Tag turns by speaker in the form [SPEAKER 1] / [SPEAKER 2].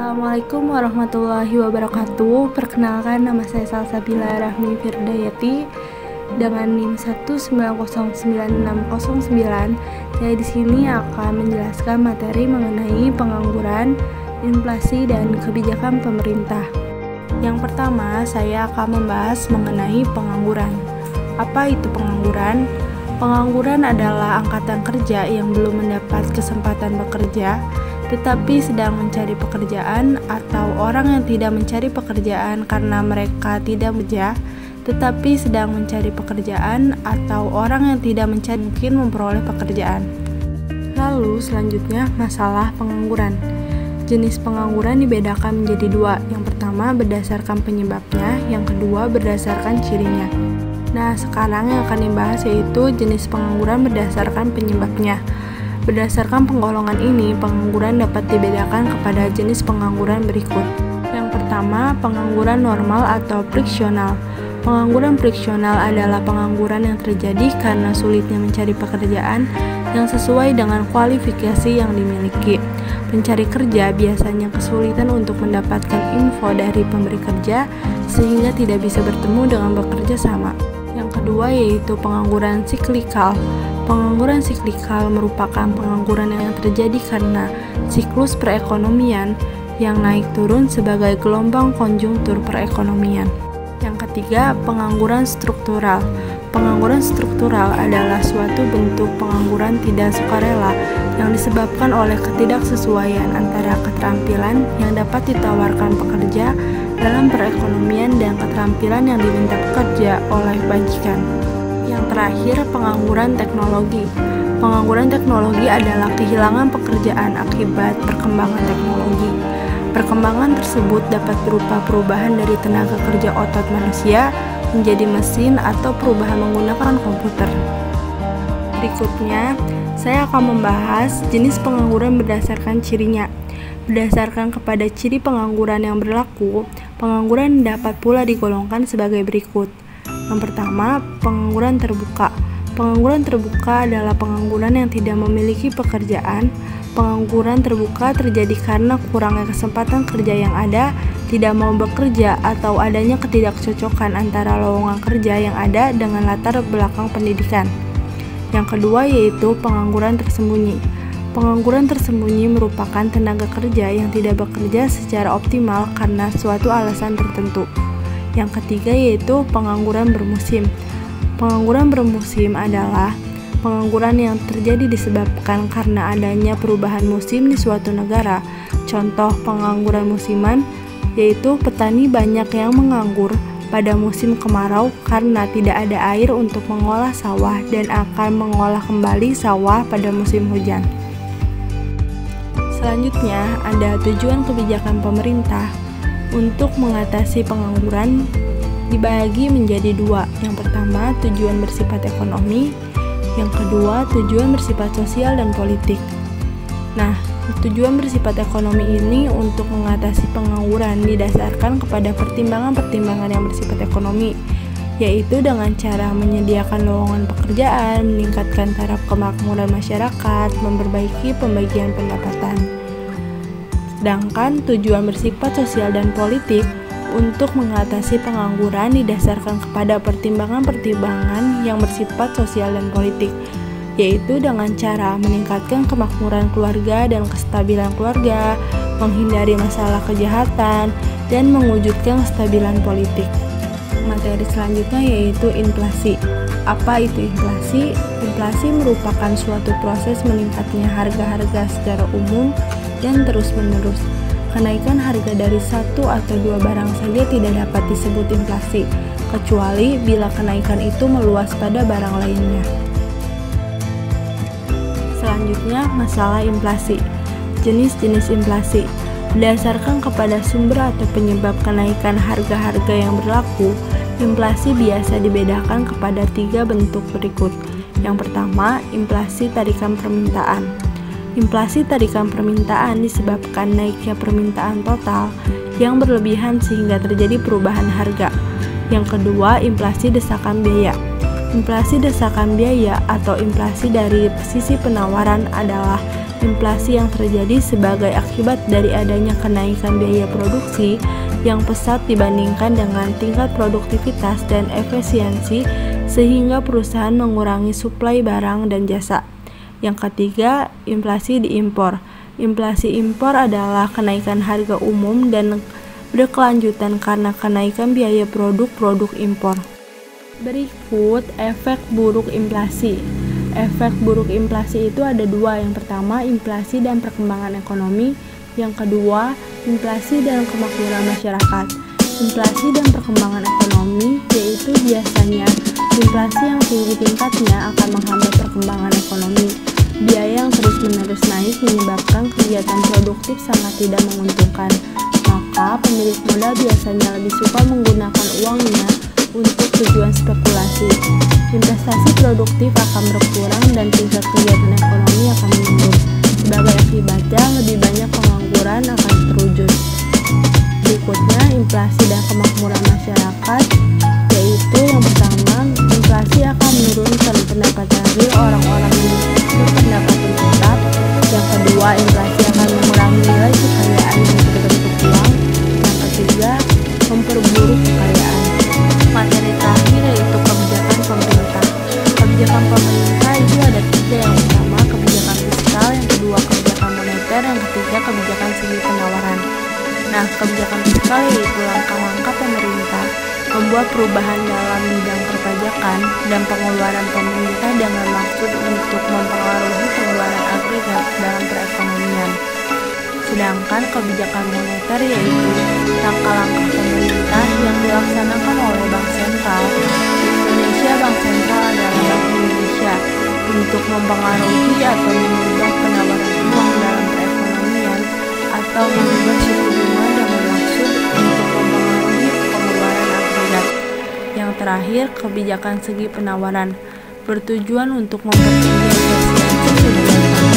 [SPEAKER 1] Assalamualaikum warahmatullahi wabarakatuh. Perkenalkan, nama saya Salsabila Rahmi Firdayati dengan NIM 1909609. Saya di sini akan menjelaskan materi mengenai pengangguran, inflasi, dan kebijakan pemerintah. Yang pertama, saya akan membahas mengenai pengangguran. Apa itu pengangguran? Pengangguran adalah angkatan kerja yang belum mendapat kesempatan bekerja tetapi sedang mencari pekerjaan, atau orang yang tidak mencari pekerjaan karena mereka tidak bekerja tetapi sedang mencari pekerjaan, atau orang yang tidak mencari mungkin memperoleh pekerjaan. Lalu selanjutnya masalah pengangguran. Jenis pengangguran dibedakan menjadi dua. Yang pertama berdasarkan penyebabnya, yang kedua berdasarkan cirinya. Nah, sekarang yang akan dibahas yaitu jenis pengangguran berdasarkan penyebabnya. Berdasarkan penggolongan ini, pengangguran dapat dibedakan kepada jenis pengangguran berikut. Yang pertama, pengangguran normal atau friksional. Pengangguran friksional adalah pengangguran yang terjadi karena sulitnya mencari pekerjaan yang sesuai dengan kualifikasi yang dimiliki. Pencari kerja biasanya kesulitan untuk mendapatkan info dari pemberi kerja sehingga tidak bisa bertemu dengan bekerja sama. Yang kedua yaitu pengangguran siklikal. Pengangguran siklikal merupakan pengangguran yang terjadi karena siklus perekonomian yang naik turun sebagai gelombang konjungtur perekonomian. Yang ketiga, pengangguran struktural. Pengangguran struktural adalah suatu bentuk pengangguran tidak sukarela yang disebabkan oleh ketidaksesuaian antara keterampilan yang dapat ditawarkan pekerja dalam perekonomian dan keterampilan yang diminta pekerja oleh majikan. Yang terakhir, pengangguran teknologi. Pengangguran teknologi adalah kehilangan pekerjaan akibat perkembangan teknologi. Perkembangan tersebut dapat berupa perubahan dari tenaga kerja otot manusia menjadi mesin atau perubahan menggunakan komputer. Berikutnya, saya akan membahas jenis pengangguran berdasarkan cirinya. Berdasarkan kepada ciri pengangguran yang berlaku, pengangguran dapat pula digolongkan sebagai berikut. Yang pertama, pengangguran terbuka. Pengangguran terbuka adalah pengangguran yang tidak memiliki pekerjaan. Pengangguran terbuka terjadi karena kurangnya kesempatan kerja yang ada, tidak mau bekerja, atau adanya ketidakcocokan antara lowongan kerja yang ada dengan latar belakang pendidikan. Yang kedua yaitu pengangguran tersembunyi. Pengangguran tersembunyi merupakan tenaga kerja yang tidak bekerja secara optimal karena suatu alasan tertentu. Yang ketiga yaitu pengangguran bermusim. Pengangguran bermusim adalah pengangguran yang terjadi disebabkan karena adanya perubahan musim di suatu negara. Contoh pengangguran musiman yaitu petani banyak yang menganggur pada musim kemarau karena tidak ada air untuk mengolah sawah dan akan mengolah kembali sawah pada musim hujan. Selanjutnya, ada tujuan kebijakan pemerintah untuk mengatasi pengangguran dibagi menjadi dua. Yang pertama, tujuan bersifat ekonomi. Yang kedua, tujuan bersifat sosial dan politik. Nah, tujuan bersifat ekonomi ini untuk mengatasi pengangguran didasarkan kepada pertimbangan-pertimbangan yang bersifat ekonomi, yaitu dengan cara menyediakan lowongan pekerjaan, meningkatkan taraf kemakmuran masyarakat, memperbaiki pembagian pendapatan. Sedangkan tujuan bersifat sosial dan politik untuk mengatasi pengangguran didasarkan kepada pertimbangan-pertimbangan yang bersifat sosial dan politik, yaitu dengan cara meningkatkan kemakmuran keluarga dan kestabilan keluarga, menghindari masalah kejahatan, dan mewujudkan kestabilan politik. Materi selanjutnya yaitu inflasi. Apa itu inflasi? Inflasi merupakan suatu proses meningkatnya harga-harga secara umum dan terus-menerus. Kenaikan harga dari satu atau dua barang saja tidak dapat disebut inflasi, kecuali bila kenaikan itu meluas pada barang lainnya. Selanjutnya, masalah inflasi. Jenis-jenis inflasi. Berdasarkan kepada sumber atau penyebab kenaikan harga-harga yang berlaku, inflasi biasa dibedakan kepada tiga bentuk berikut. Yang pertama, inflasi tarikan permintaan. Inflasi tarikan permintaan disebabkan naiknya permintaan total yang berlebihan sehingga terjadi perubahan harga. Yang kedua, inflasi desakan biaya. Inflasi desakan biaya atau inflasi dari sisi penawaran adalah Inflasi yang terjadi sebagai akibat dari adanya kenaikan biaya produksi yang pesat dibandingkan dengan tingkat produktivitas dan efisiensi sehingga perusahaan mengurangi suplai barang dan jasa. Yang ketiga, inflasi diimpor. Inflasi impor adalah kenaikan harga umum dan berkelanjutan karena kenaikan biaya produk-produk impor. Berikut efek buruk inflasi. Efek buruk inflasi itu ada dua. Yang pertama, inflasi dan perkembangan ekonomi. Yang kedua, inflasi dan kemakmuran masyarakat. Inflasi dan perkembangan ekonomi yaitu biasanya inflasi yang tinggi tingkatnya akan menghambat perkembangan ekonomi. Biaya yang terus-menerus naik menyebabkan kegiatan produktif sangat tidak menguntungkan. Maka pemilik modal biasanya lebih suka menggunakan uangnya untuk tujuan spekulasi. Investasi produktif akan berkurang dan tingkat kegiatan ekonomi akan menurun. Sebagai akibatnya, lebih banyak pengangguran akan terwujud. Berikutnya, inflasi dan kemakmuran masyarakat, yaitu yang pertama, inflasi akan menurunkan pendapatan real orang-orang yang berpendapatan tetap. Yang kedua, inflasi akan mengurangi nilai kekayaan yang berbentuk uang. Yang ketiga, memperburuk kekayaan. Materi terakhir yaitu kebijakan pemerintah. Kebijakan pemerintah itu ada tiga. Yang pertama, kebijakan fiskal. Yang kedua, kebijakan moneter. Yang ketiga, kebijakan segi penawaran. Nah, kebijakan fiskal yaitu langkah-langkah pemerintah membuat perubahan dalam bidang perpajakan dan pengeluaran pemerintah dengan maksud untuk mempengaruhi pengeluaran agregat dalam perekonomian. Sedangkan kebijakan moneter yaitu langkah-langkah pemerintah yang dilaksanakan oleh Bank Sentral. Di Indonesia, Bank Sentral adalah Bank Indonesia untuk mempengaruhi atau mengubah penawaran uang dalam perekonomian atau mengubah suku bunga dengan maksud untuk mempengaruhi pengeluaran agregat. Yang terakhir, kebijakan segi penawaran bertujuan untuk mempertinggi efisiensi sumber daya